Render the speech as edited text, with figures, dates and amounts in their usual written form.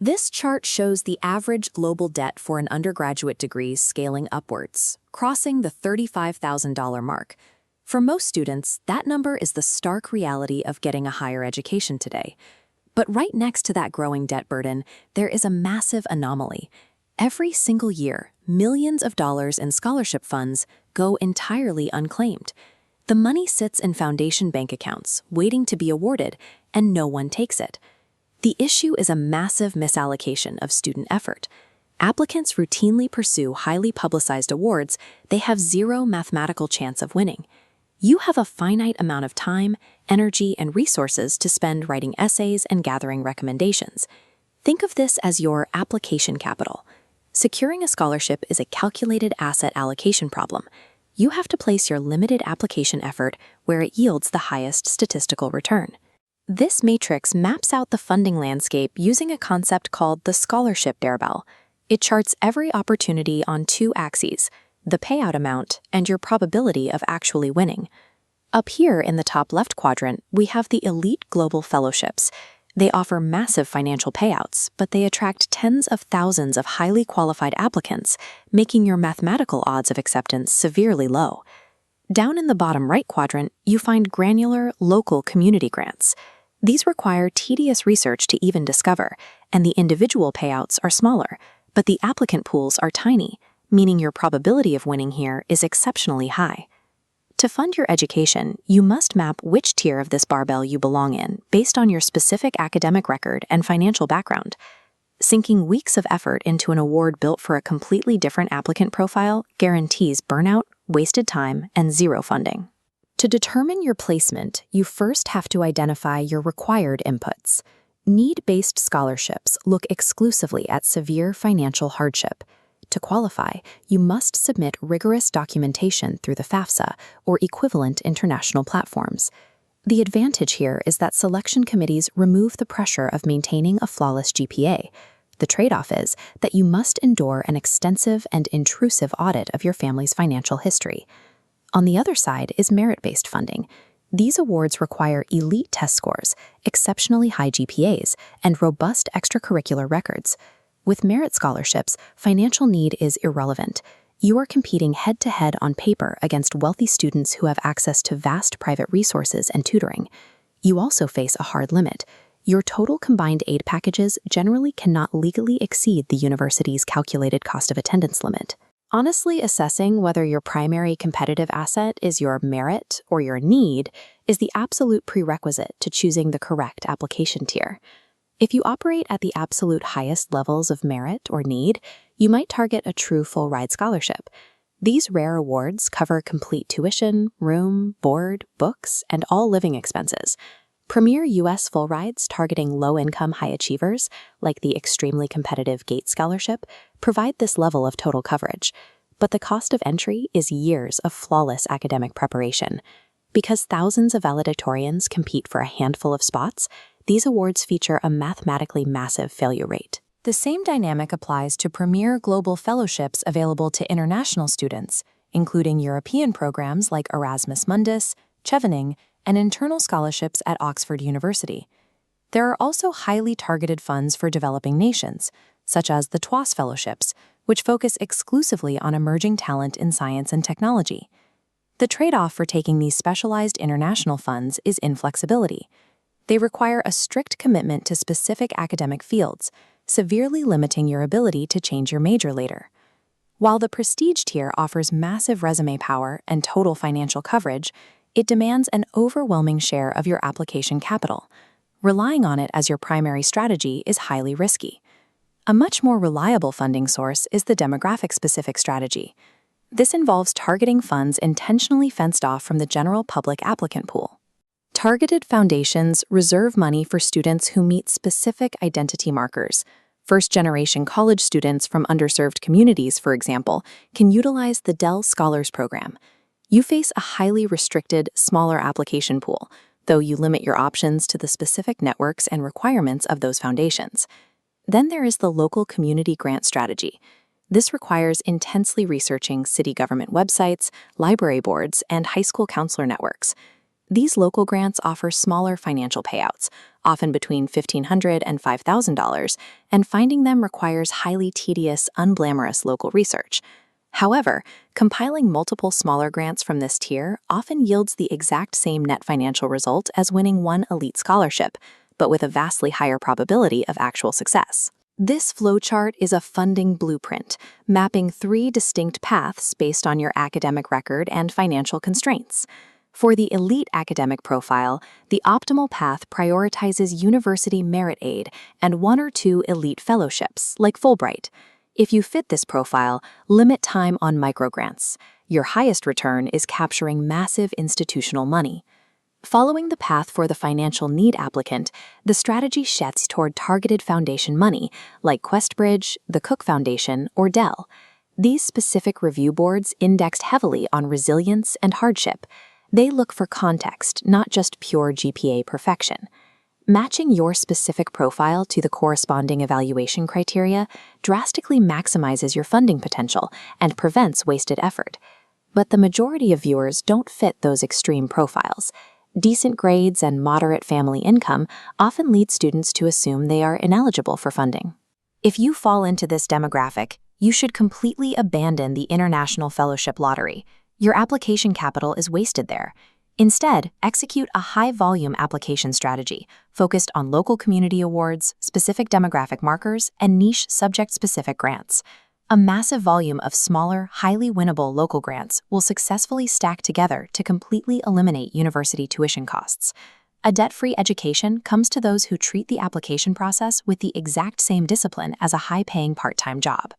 This chart shows the average global debt for an undergraduate degree scaling upwards, crossing the $35,000 mark. For most students, that number is the stark reality of getting a higher education today. But right next to that growing debt burden, there is a massive anomaly. Every single year, millions of dollars in scholarship funds go entirely unclaimed. The money sits in foundation bank accounts, waiting to be awarded, and no one takes it. The issue is a massive misallocation of student effort. Applicants routinely pursue highly publicized awards they have zero mathematical chance of winning. You have a finite amount of time, energy, and resources to spend writing essays and gathering recommendations. Think of this as your application capital. Securing a scholarship is a calculated asset allocation problem. You have to place your limited application effort where it yields the highest statistical return. This matrix maps out the funding landscape using a concept called the scholarship barbell. It charts every opportunity on two axes, the payout amount and your probability of actually winning. Up here in the top left quadrant, we have the elite global fellowships. They offer massive financial payouts, but they attract tens of thousands of highly qualified applicants, making your mathematical odds of acceptance severely low. Down in the bottom right quadrant, you find granular, local community grants. These require tedious research to even discover, and the individual payouts are smaller, but the applicant pools are tiny, meaning your probability of winning here is exceptionally high. To fund your education, you must map which tier of this barbell you belong in based on your specific academic record and financial background. Sinking weeks of effort into an award built for a completely different applicant profile guarantees burnout, wasted time, and zero funding. To determine your placement, you first have to identify your required inputs. Need-based scholarships look exclusively at severe financial hardship. To qualify, you must submit rigorous documentation through the FAFSA or equivalent international platforms. The advantage here is that selection committees remove the pressure of maintaining a flawless GPA. The trade-off is that you must endure an extensive and intrusive audit of your family's financial history. On the other side is merit-based funding. These awards require elite test scores, exceptionally high GPAs, and robust extracurricular records. With merit scholarships, financial need is irrelevant. You are competing head-to-head on paper against wealthy students who have access to vast private resources and tutoring. You also face a hard limit. Your total combined aid packages generally cannot legally exceed the university's calculated cost of attendance limit. Honestly assessing whether your primary competitive asset is your merit or your need is the absolute prerequisite to choosing the correct application tier. If you operate at the absolute highest levels of merit or need, you might target a true full-ride scholarship. These rare awards cover complete tuition, room, board, books, and all living expenses. Premier U.S. full rides targeting low-income high achievers, like the extremely competitive GATE scholarship, provide this level of total coverage. But the cost of entry is years of flawless academic preparation. Because thousands of valedictorians compete for a handful of spots, these awards feature a mathematically massive failure rate. The same dynamic applies to premier global fellowships available to international students, including European programs like Erasmus Mundus, Chevening, and internal scholarships at Oxford University. There are also highly targeted funds for developing nations, such as the TWAS Fellowships, which focus exclusively on emerging talent in science and technology. The trade-off for taking these specialized international funds is inflexibility. They require a strict commitment to specific academic fields, severely limiting your ability to change your major later. While the prestige tier offers massive resume power and total financial coverage, it demands an overwhelming share of your application capital. Relying on it as your primary strategy is highly risky. A much more reliable funding source is the demographic-specific strategy. This involves targeting funds intentionally fenced off from the general public applicant pool. Targeted foundations reserve money for students who meet specific identity markers. First-generation college students from underserved communities, for example, can utilize the Dell Scholars Program. You face a highly restricted, smaller application pool, though you limit your options to the specific networks and requirements of those foundations. Then there is the local community grant strategy. This requires intensely researching city government websites, library boards, and high school counselor networks. These local grants offer smaller financial payouts, often between $1,500 and $5,000, and finding them requires highly tedious, unglamorous local research. However, compiling multiple smaller grants from this tier often yields the exact same net financial result as winning one elite scholarship, but with a vastly higher probability of actual success. This flowchart is a funding blueprint, mapping 3 distinct paths based on your academic record and financial constraints. For the elite academic profile, the optimal path prioritizes university merit aid and 1 or 2 elite fellowships, like Fulbright. If you fit this profile, limit time on microgrants. Your highest return is capturing massive institutional money. Following the path for the financial need applicant, the strategy shifts toward targeted foundation money, like QuestBridge, the Cook Foundation, or Dell. These specific review boards indexed heavily on resilience and hardship. They look for context, not just pure GPA perfection. Matching your specific profile to the corresponding evaluation criteria drastically maximizes your funding potential and prevents wasted effort. But the majority of viewers don't fit those extreme profiles. Decent grades and moderate family income often lead students to assume they are ineligible for funding. If you fall into this demographic, you should completely abandon the International Fellowship Lottery. Your application capital is wasted there. Instead, execute a high-volume application strategy focused on local community awards, specific demographic markers, and niche subject-specific grants. A massive volume of smaller, highly winnable local grants will successfully stack together to completely eliminate university tuition costs. A debt-free education comes to those who treat the application process with the exact same discipline as a high-paying part-time job.